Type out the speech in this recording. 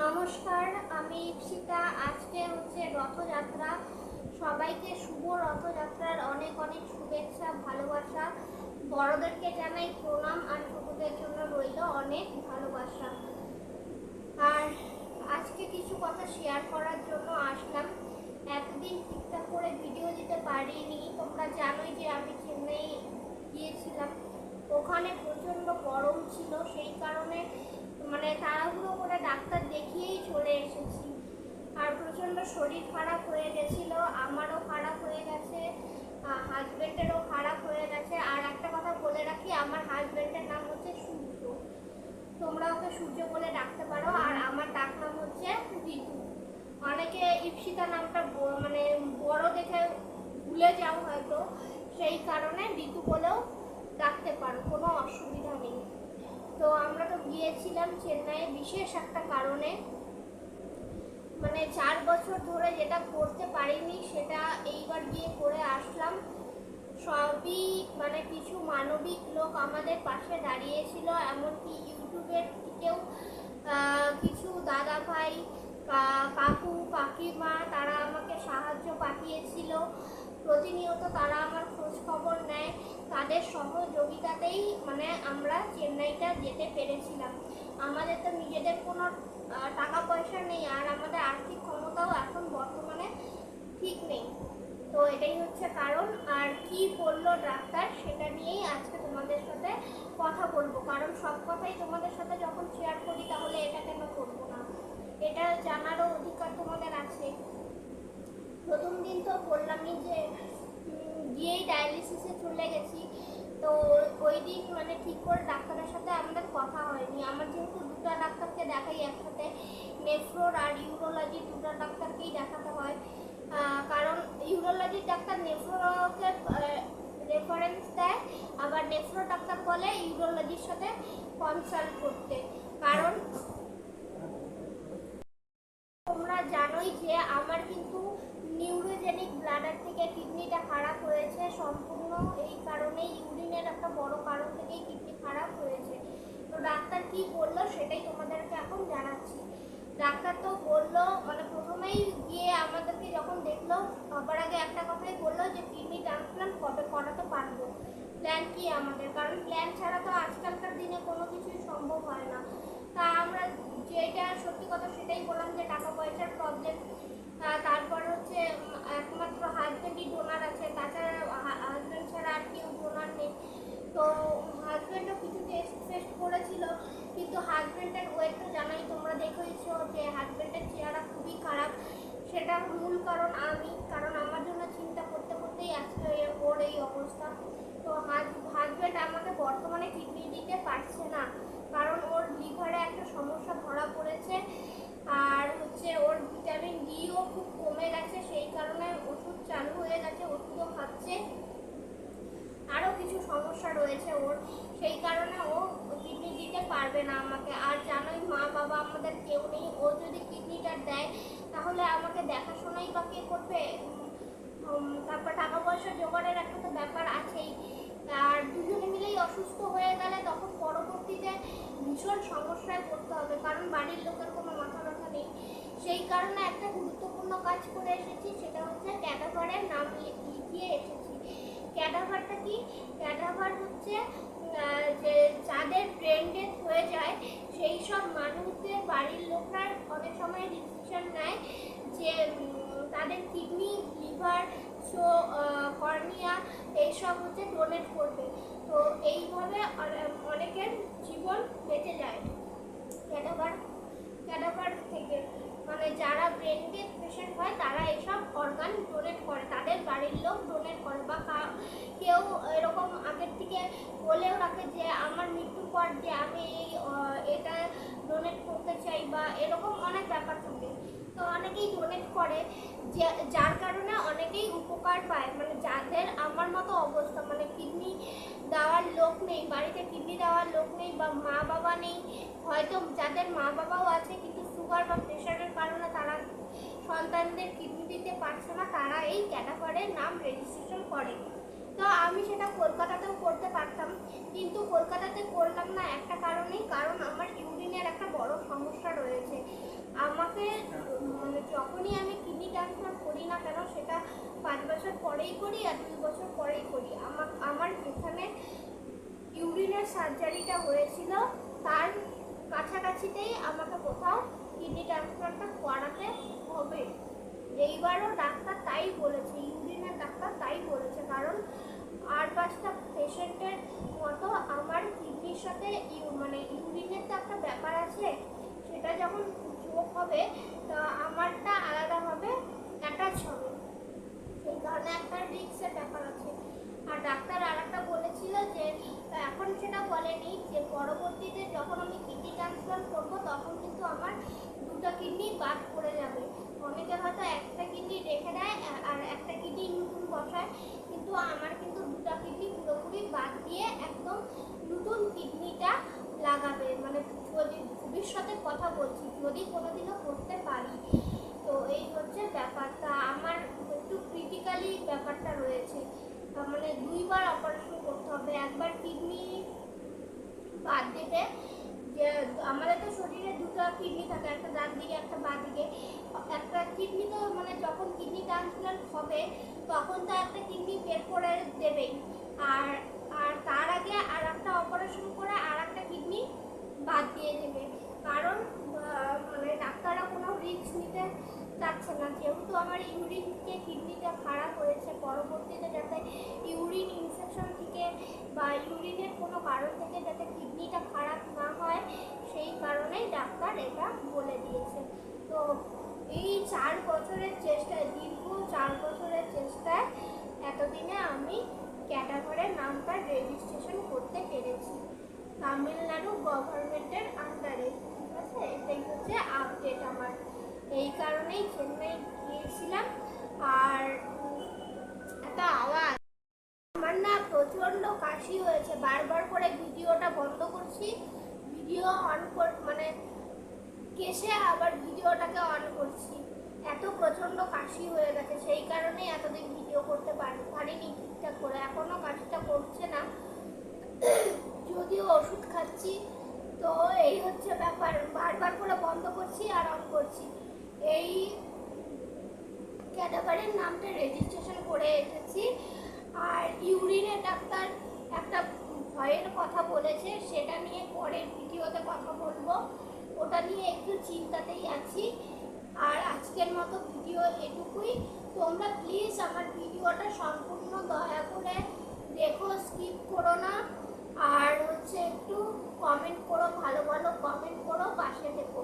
নমস্কার, আমি ইপসিতা। আজকে হচ্ছে রথযাত্রা। সবাইকে শুভ রথযাত্রার অনেক অনেক শুভেচ্ছা, ভালোবাসা। বড়দেরকে জানাই প্রণাম আর ছোটদের জন্য রইল অনেক ভালোবাসা। আর আজকে কিছু কথা শেয়ার করার জন্য আসলাম। এতদিন ঠিকঠাক করে ভিডিও দিতে পারিনি। তোমরা জানোই যে আমি চেন্নাই গিয়েছিলাম, ওখানে প্রচণ্ড গরম ছিল, সেই কারণে তাড়াহুড়ো করে ডাক্তার দেখিয়েই চলে এসেছি। আর প্রচণ্ড শরীর খারাপ হয়ে গেছিলো, আমারও খারাপ হয়ে গেছে, হাজব্যান্ডেরও খারাপ হয়ে গেছে। আর একটা কথা বলে রাখি, আমার হাজব্যান্ডের নাম হচ্ছে সূর্য, তোমরা ওকে সূর্য বলে ডাকতে পারো। আর আমার ডাক নাম হচ্ছে ঋতু। অনেকে ইপসিতা নামটা বড় দেখে ভুলে যাও হয়তো, সেই কারণে ঋতু বলেও ডাকতে পারো, কোনো অসুবিধা নেই। তো আমরা তো গিয়েছিলাম চেন্নাইয়ে বিশেষ একটা কারণে, 4 বছর ধরে যেটা করতে পারিনি সেটা এইবার গিয়ে করে আসলাম। সবই কিছু মানবিক লোক আমাদের পাশে দাঁড়িয়েছিল, এমনকি ইউটিউবের থেকেও কিছু দাদা ভাই, কাকু কাকিমা তারা আমাকে সাহায্য পাঠিয়েছিল। প্রতিনিয়ত তারা আমার খোঁজ খবর নেয়, তাদের সহযোগিতাতেই আমরা চেন্নাইটা যেতে পেরেছিলাম। আমাদের তো নিজেদের কোনো টাকা পয়সা নেই, আর আমাদের আর্থিক ক্ষমতাও এখন বর্তমানে ঠিক নেই। তো এটাই হচ্ছে কারণ। আর কি বললো ডাক্তার সেটা নিয়েই আজকে তোমাদের সাথে কথা বলবো, কারণ সব কথাই তোমাদের সাথে যখন শেয়ার করি তাহলে এটা কেন করবো না, এটা জানারও অধিকার তোমাদের আছে। প্রথম দিন তো বললামই যে গিয়েই ডায়ালিসিসে চলে গেছি। তো ওই দিন ঠিক করে ডাক্তারের সাথে আমাদের কথা হয়নি। আমার যেহেতু দুটো ডাক্তারকে দেখাই একসাথে, নেফ্রোর আর ইউরোলজি, দুটো ডাক্তারকেই দেখাতে হয়। কারণ ইউরোলজির ডাক্তার নেফ্রোকে রেফারেন্স দেয়, আবার নেফ্রো ডাক্তার বলে ইউরোলজির সাথে কনসাল্ট করতে। কারণ তোমরা জানোই যে আমার কিন্তু নিউরোজেনিক ব্লাডার থেকে কিডনিটা খারাপ হয়েছে সম্পূর্ণ, এই কারণেই ইউরিনের একটা বড় কারণ থেকেই কিডনি খারাপ হয়েছে। তো ডাক্তার কি বললো সেটাই তোমাদেরকে এখন জানাচ্ছি। ডাক্তার তো বললো, প্রথমেই গিয়ে আমাদেরকে যখন দেখলো সবার আগে একটা কথাই বললো যে কিডনি ট্রান্সপ্লান্ট কবে করাতে পারবো, প্ল্যান কি আমাদের, কারণ প্ল্যান ছাড়া তো আজকালকার দিনে কোনো কিছুই সম্ভব হয় না। তা আমরা যেটা সত্যি কথা সেটাই বললাম যে টাকা পয়সার প্রবলেম। তারপর হচ্ছে একমাত্র হাজব্যান্ডই ডোনার আছে, তাছাড়া হাজব্যান্ড ছাড়া আর কেউ ডোনার নেই। তো হাজব্যান্ডও কিছু টেস্ট করেছিল, কিন্তু হাজব্যান্ডের ওয়েট তো জানাই, তোমরা দেখেছো যে হাজব্যান্ডের চেহারা খুবই খারাপ। সেটার মূল কারণ আমি, কারণ আমার জন্য চিন্তা করতে করতেই আজকে ওর এই অবস্থা। তো হাজব্যান্ড আমাকে বর্তমানে কিডনি দিতে পারছে না, কারণ ওর লিভারে একটা সমস্যা ধরা পড়েছে, আর হচ্ছে ওর ভিটামিন ডিও খুব কমে গেছে, সেই কারণে ওষুধ চালু হয়ে গেছে, ওষুধও খাচ্ছে, আরও কিছু সমস্যা রয়েছে ওর, সেই কারণে ও কিডনি দিতে পারবে না আমাকে। আর জানোই মা বাবা আমাদের কেউ নেই, ও যদি কিডনিটা দেয় তাহলে আমাকে দেখাশোনাই বা কে করবে। তারপর টাকা পয়সা জোগাড়ের একটা তো ব্যাপার আছেই। আর দুজনে মিলেই অসুস্থ হয়ে গেলে তখন পরবর্তীতে ভীষণ সমস্যায় পড়তে হবে, কারণ বাড়ির লোকের কোনো মাথা ব্যথা নেই। সেই কারণে একটা গুরুত্বপূর্ণ কাজ করে এসেছি, সেটা হচ্ছে ক্যাডাভারের নাম লিখিয়ে এসেছি। ক্যাডাভারটা কি? ক্যাডাভার হচ্ছে যে যাদের ব্রেন ডেথ হয়ে যায় সেই সব মানুষদের বাড়ির লোকরা অনেক সময় ডিসিশন নেয় যে তাদের কিডনি, লিভার, কর্নিয়া এইসব হচ্ছে ডোনেট করবে। তো এইভাবে অনেকের জীবন বেঁচে যায় ক্যাডাভার থেকে। যারা ব্রেন ডেথ পেশেন্ট হয় তারা এইসব অর্গান ডোনেট করে, তাদের বাড়ির লোক ডোনেট করে, বা কেউ এরকম আগের থেকে বলেও রাখে যে আমার মৃত্যুর পর যে আমি এটা ডোনেট করতে চাই, বা এরকম অনেক ব্যাপার থাকে। তো অনেকেই ডোনেট করে, যে যার কারণে অনেকেই উপকার পায়। যাদের আমার মতো অবস্থা, কিডনি দেওয়ার লোক নেই, বাড়িতে কিডনি দেওয়ার লোক নেই, বা মা বাবা নেই, হয়তো যাদের মা বাবাও আছে কিন্তু সুগার বা প্রেশারের কারণে তারা সন্তানদের কিডনি দিতে পারছে না, তারা এই ক্যাডাভারের নাম রেজিস্ট্রেশন করে। তো আমি সেটা কলকাতাতেও করতে পারতাম, কিন্তু কলকাতাতে করলাম না একটা কারণেই, কারণ আমার ইউরিনের একটা বড় সমস্যা রয়েছে। যখনই আমি কিডনি ট্রান্সপ্লান্ট করি না কেন, সেটা 5 বছর পরেই করি আর 2 বছর পরেই করি, আমার যেখানে ইউরিনের সার্জারিটা হয়েছিল তার কাছাকাছিতেই আমাকে কোথাও কিডনি ট্রান্সপ্লান্টটা করাতে হবে। এইবারও ডাক্তার তাই বলেছে, ইউরিনের ডাক্তার তাই বলেছে, কারণ আর 5টা পেশেন্টের মতো আমার কিডনির সাথে মানে ইউরিনের তো একটা ব্যাপার আছে, সেটা যখন যোগ হবে তা আমারটা আলাদাভাবে অ্যাটাচ হবে, সেই কারণে একটা রিস্কের ব্যাপার আছে। আর ডাক্তার আর একটা বলেছিল যে, এখন সেটা বলেনি যে পরবর্তীতে যখন আমি কিডনি ট্রান্সপ্লান্ট করবো তখন কিন্তু আমার 2টা কিডনি বাদ পড়ে যাবে। অনেকে হয়তো একটা কিডনি রেখে দেয় আর একটা কিডনি নতুন বসায়, কিন্তু আমার কিন্তু 2টা কিডনি পুরোপুরি বাদ দিয়ে একদম নতুন কিডনিটা লাগাবে, মানে যদি ভবিষ্যতে কথা বলছি, যদি কোনোদিনও করতে পারি। তো এই হচ্ছে ব্যাপারটা, আমার একটু ক্রিটিক্যালি ব্যাপারটা রয়েছে, মানে 2বার অপারেশন করতে হবে। একবার কিডনি বাদ দেবে, যে আমাদের তো শরীরে 2টা কিডনি থাকে, একটা ডান দিকে একটা বাঁ দিকে। একটা কিডনি তো মানে যখন কিডনি ট্রান্সপ্লান্ট হবে তখন তো একটা কিডনি বের করে দেবেই, আর আর তার আগে আর একটা অপারেশন করে আর একটা কিডনি বাদ দিয়ে দেবে, কারণ মানে ডাক্তাররা কোনো রিস্ক নিতে চাচ্ছে না, যেহেতু আমার ইউরিন থেকে কিডনিটা খারাপ হয়েছে, পরবর্তীতে যাতে ইউরিন ইনফেকশন থেকে বা ইউরিনের কোনো কারণ থেকে যাতে কিডনিটা খারাপ না হয়, সেই কারণেই ডাক্তার এটা বলে দিয়েছে। তো এই 4 বছরের চেষ্টায়, দীর্ঘ 4 বছরের চেষ্টায় এতদিনে আমি ক্যাটাগরির নামটা রেজিস্ট্রেশন করতে পেরেছি তামিলনাড়ু গভর্নমেন্টের আন্ডারে। ঠিক আছে, এটাই হচ্ছে আপডেট আমার। এই কারণেই চেন্নাই গিয়েছিলাম। আর একটা আওয়াজ, আমার না প্রচণ্ড কাশি হয়েছে, বারবার করে ভিডিওটা বন্ধ করছি, ভিডিও অন মানে কেসে আবার ভিডিওটাকে অন করছি, এত প্রচণ্ড কাশি হয়ে গেছে, সেই কারণেই এতদিন ভিডিও করতে পারিনি ঠিকঠাক করে। এখনও কাশিটা করছে না, যদিও ওষুধ খাচ্ছি। তো এই হচ্ছে ব্যাপার, বারবার করে বন্ধ করছি আর অন করছি। এই ক্যাটাগরির নামটা রেজিস্ট্রেশন করে এসেছি। আর ইউরিনের ডাক্তার একটা ভয়ের কথা বলেছে, সেটা নিয়ে পরের ভিডিওতে কথা বলবো, ওটা নিয়ে একটু চিন্তাতেই আছি। আর আজকের মতো ভিডিও এটুকুই। তোমরা প্লিজ আমার ভিডিওটা সম্পূর্ণ দয়া করে দেখো, স্কিপ করো না। আর হচ্ছে একটু কমেন্ট করো, ভালো ভালো কমেন্ট করো, পাশে থেকো।